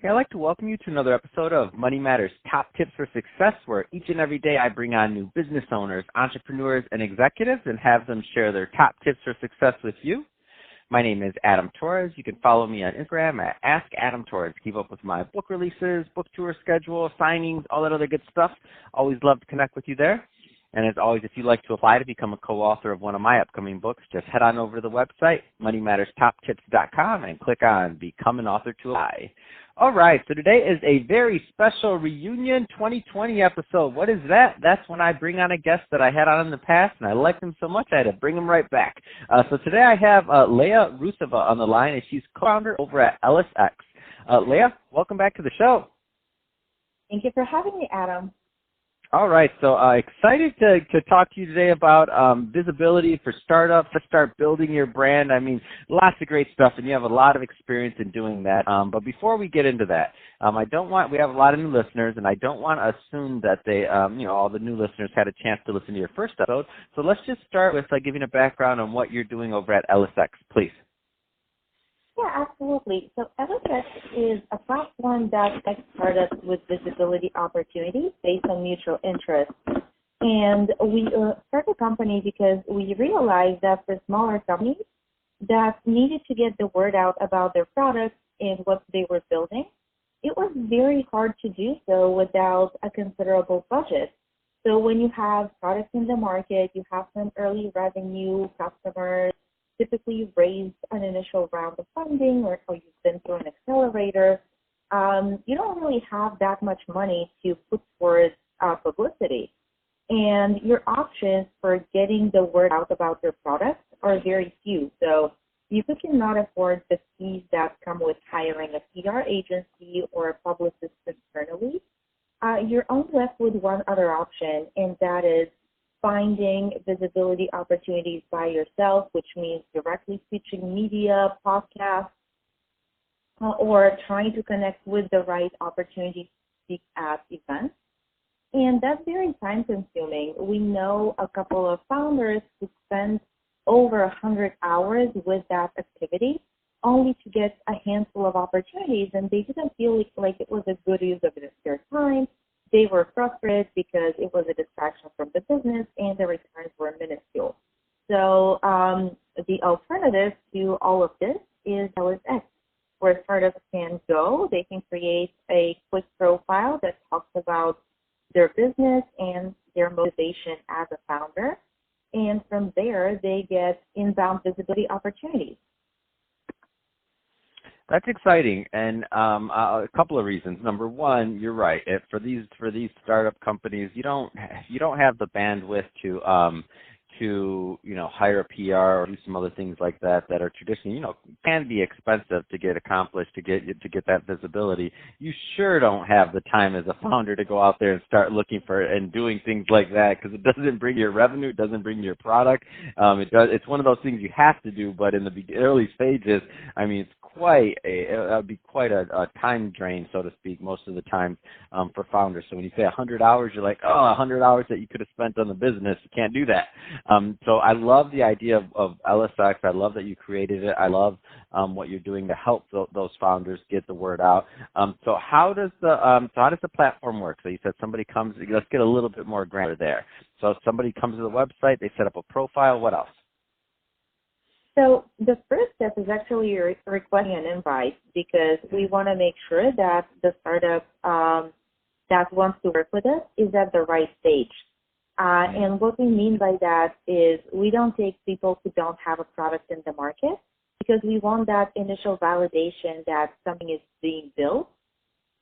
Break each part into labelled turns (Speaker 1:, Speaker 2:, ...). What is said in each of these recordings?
Speaker 1: Hey, I'd like to welcome you to another episode of Money Matters Top Tips for Success, where each and every day I bring on new business owners, entrepreneurs, and executives and have them share their top tips for success with you. My name is Adam Torres. You can follow me on Instagram at AskAdamTorres. Keep up with my book releases, book tour schedule, signings, all that other good stuff. Always love to connect with you there. And as always, if you'd like to apply to become a co-author of one of my upcoming books, just head on over to the website, moneymatterstoptips.com, and click on Become an Author to Apply. All right, so today is a very special reunion 2020 episode. What is that? That's when I bring on a guest that I had on in the past, and I liked them so much I had to bring them right back. So today I have Leia Ruseva on the line, and she's co-founder over at EllisX. Leia, welcome back to the show.
Speaker 2: Thank you for having me, Adam.
Speaker 1: All right, so excited to talk to you today about visibility for startups, to start building your brand. I mean, lots of great stuff, and you have a lot of experience in doing that. But before we get into that, we have a lot of new listeners, and I don't want to assume that they, all the new listeners had a chance to listen to your first episode. So let's just start with giving a background on what you're doing over at EllisX, please.
Speaker 2: Yeah, absolutely. So EllisX is a platform that connects startups with visibility opportunities based on mutual interest. And we started the company because we realized that for smaller companies that needed to get the word out about their products and what they were building, it was very hard to do so without a considerable budget. So when you have products in the market, you have some early revenue customers, typically you've raised an initial round of funding or you've been through an accelerator, you don't really have that much money to put towards publicity. And your options for getting the word out about your products are very few. So if you cannot afford the fees that come with hiring a PR agency or a publicist internally, you're only left with one other option, and that is finding visibility opportunities by yourself, which means directly pitching media, podcasts, or trying to connect with the right opportunities to speak at events. And that's very time consuming. We know a couple of founders who spend over 100 hours with that activity only to get a handful of opportunities, and they didn't feel like it was a good use of their time. They were frustrated because it was a distraction from the business and the returns were minuscule. So the alternative to all of this is EllisX, where startups can go. They can create a quick profile that talks about their business and their motivation as a founder. And from there, they get inbound visibility opportunities.
Speaker 1: That's exciting, and a couple of reasons. Number one, you're right. For these startup companies, you don't have the bandwidth to hire a PR or do some other things like that are traditionally can be expensive to get accomplished to get that visibility. You sure don't have the time as a founder to go out there and start looking for and doing things like that, because it doesn't bring your revenue, it doesn't bring your product. It's one of those things you have to do, but in the early stages, I mean, it would be quite a time drain, so to speak, most of the time for founders. So when you say 100 hours, you're like, 100 hours that you could have spent on the business. You can't do that. So I love the idea of EllisX. I love that you created it. I love what you're doing to help those founders get the word out. So how does the platform work? So you said somebody comes. Let's get a little bit more granular there. So if somebody comes to the website, they set up a profile. What else?
Speaker 2: So the first step is actually requesting an invite, because we want to make sure that the startup that wants to work with us is at the right stage. And what we mean by that is we don't take people who don't have a product in the market, because we want that initial validation that something is being built.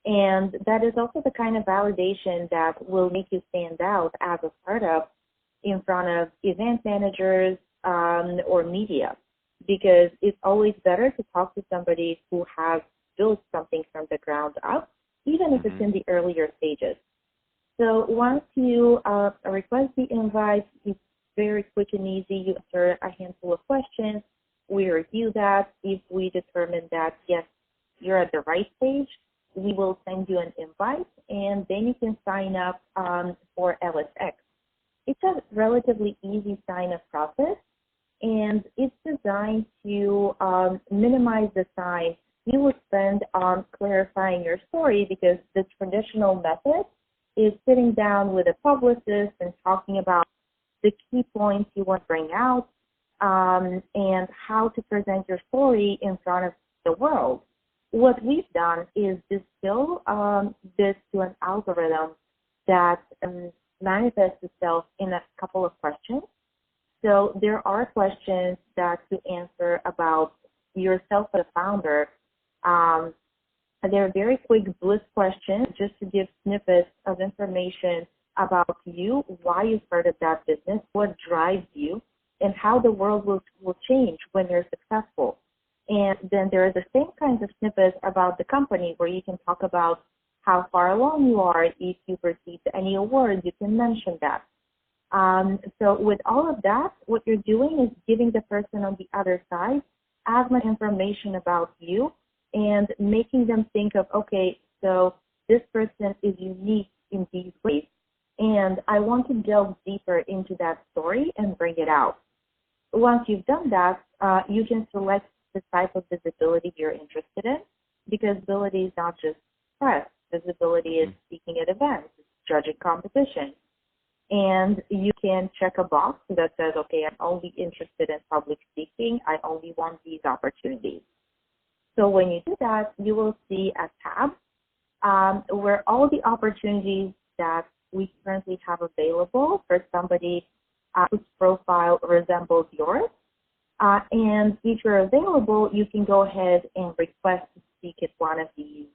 Speaker 2: And that is also the kind of validation that will make you stand out as a startup in front of event managers or media, because it's always better to talk to somebody who has built something from the ground up, even if it's in the earlier stages. So once you request the invite, it's very quick and easy. You answer a handful of questions. We review that. If we determine that, yes, you're at the right stage, we will send you an invite, and then you can sign up for EllisX. It's a relatively easy sign-up process, and it's designed to minimize the time you would spend on clarifying your story, because the traditional method is sitting down with a publicist and talking about the key points you want to bring out, and how to present your story in front of the world. What we've done is distill this to an algorithm that manifests itself in a couple of questions. So there are questions that to answer about yourself as a founder. They're very quick blitz questions just to give snippets of information about you, why you started that business, what drives you, and how the world will change when you're successful. And then there are the same kinds of snippets about the company where you can talk about how far along you are. If you've received any awards, you can mention that. So with all of that, what you're doing is giving the person on the other side as much information about you and making them think of, okay, so this person is unique in these ways, and I want to delve deeper into that story and bring it out. Once you've done that, you can select the type of visibility you're interested in, because visibility is not just press. Visibility is speaking at events, it's judging competition. And you can check a box that says, okay, I'm only interested in public speaking. I only want these opportunities. So when you do that, you will see a tab where all the opportunities that we currently have available for somebody whose profile resembles yours. And if you're available, you can go ahead and request to speak at one of these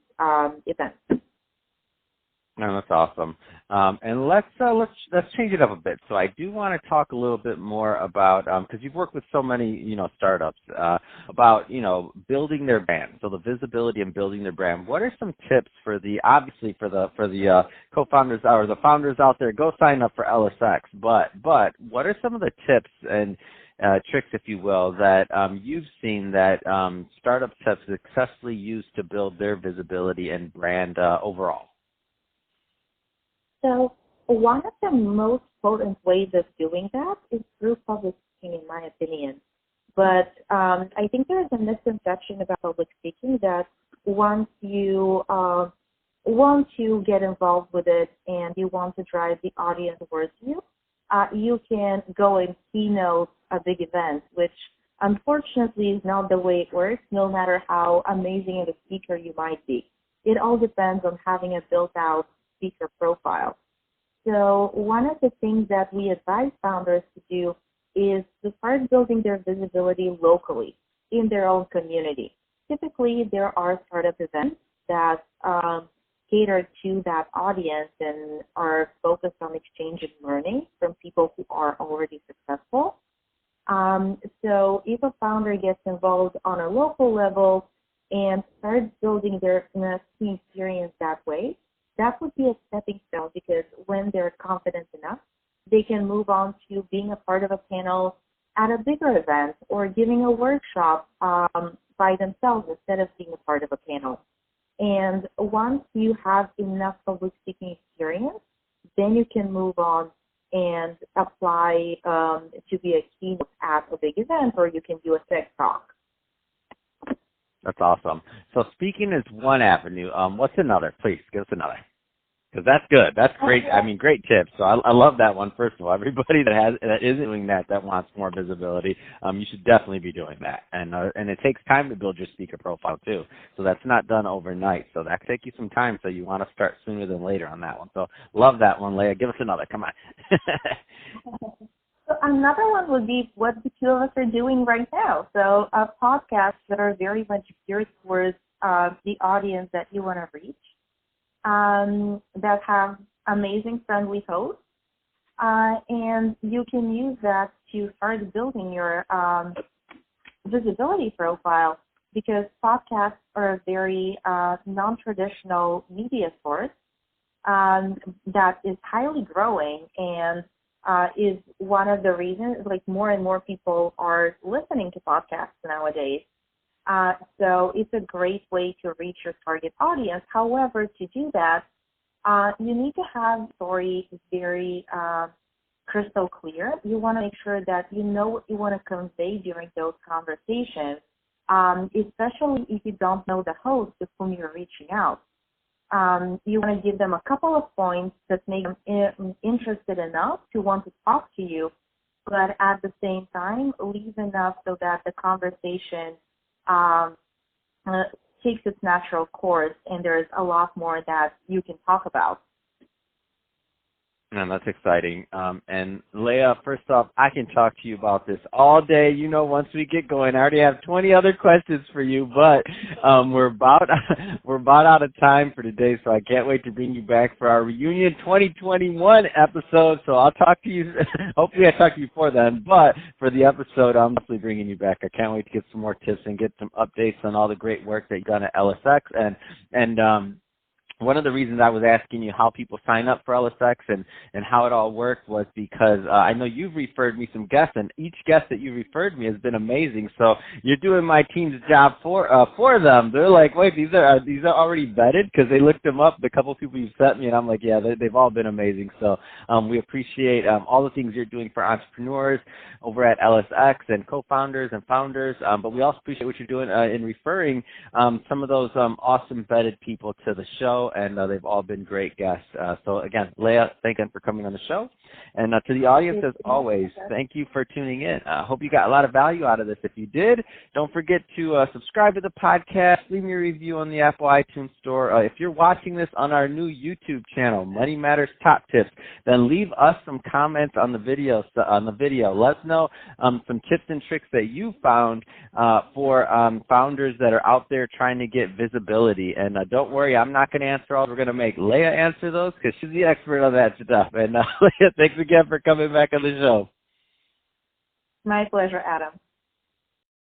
Speaker 2: events.
Speaker 1: No, that's awesome. And let's change it up a bit. So I do want to talk a little bit more about, because you've worked with so many, startups, about, building their brand. So the visibility and building their brand. What are some tips for the co-founders or the founders out there? Go sign up for EllisX. But what are some of the tips and tricks, if you will, that you've seen that startups have successfully used to build their visibility and brand overall?
Speaker 2: So one of the most potent ways of doing that is through public speaking, in my opinion. But I think there is a misconception about public speaking that once you want to get involved with it and you want to drive the audience towards you, you can go and keynote a big event, which unfortunately is not the way it works, no matter how amazing of a speaker you might be. It all depends on having a built-out speaker profile. So one of the things that we advise founders to do is to start building their visibility locally in their own community. Typically, there are startup events that cater to that audience and are focused on exchange and learning from people who are already successful. So if a founder gets involved on a local level and starts building their team experience that way, that would be a stepping stone, because when they're confident enough, they can move on to being a part of a panel at a bigger event or giving a workshop by themselves instead of being a part of a panel. And once you have enough public speaking experience, then you can move on and apply to be a keynote at a big event, or you can do a TED Talk.
Speaker 1: That's awesome. So speaking is one avenue. What's another? Please, give us another. Because that's good. That's great. I mean, great tips. So I love that one, first of all. Everybody that isn't doing that wants more visibility, you should definitely be doing that. And it takes time to build your speaker profile, too. So that's not done overnight. So that could take you some time. So you want to start sooner than later on that one. So love that one, Leia. Give us another. Come on.
Speaker 2: So another one would be what the two of us are doing right now. So podcasts that are very much geared towards the audience that you want to reach, that have amazing friendly hosts, and you can use that to start building your visibility profile, because podcasts are a very non-traditional media source that is highly growing and is one of the reasons, like, more and more people are listening to podcasts nowadays. So it's a great way to reach your target audience. However, to do that, you need to have story very crystal clear. You want to make sure that you know what you want to convey during those conversations, especially if you don't know the host to whom you're reaching out. You want to give them a couple of points that make them interested enough to want to talk to you, but at the same time, leave enough so that the conversation takes its natural course and there's a lot more that you can talk about.
Speaker 1: And that's exciting. And Leia, first off, I can talk to you about this all day. You know, once we get going, I already have 20 other questions for you, but we're about out of time for today, so I can't wait to bring you back for our reunion 2021 episode. So I'll talk to you. Hopefully, I talk to you before then. But for the episode, I'm definitely bringing you back. I can't wait to get some more tips and get some updates on all the great work that you've done at EllisX and one of the reasons I was asking you how people sign up for EllisX and how it all worked was because I know you've referred me some guests, and each guest that you referred me has been amazing. So you're doing my team's job for them. They're like, wait, these are already vetted, because they looked them up, the couple of people you sent me, and I'm like, yeah, they've all been amazing. So we appreciate all the things you're doing for entrepreneurs over at EllisX and co-founders and founders, but we also appreciate what you're doing in referring some of those awesome vetted people to the show. And they've all been great guests. So again, Leia, thank you for coming on the show. And to the audience, as always, thank you for tuning in. I hope you got a lot of value out of this. If you did, don't forget to subscribe to the podcast, leave me a review on the Apple iTunes Store. If you're watching this on our new YouTube channel, Money Matters Top Tips, then leave us some comments on the video. Let us know some tips and tricks that you found for founders that are out there trying to get visibility. And don't worry, I'm not going to answer all. We're going to make Leia answer those, because she's the expert on that stuff. And Leia, thanks again for coming back on the show.
Speaker 2: My pleasure, Adam.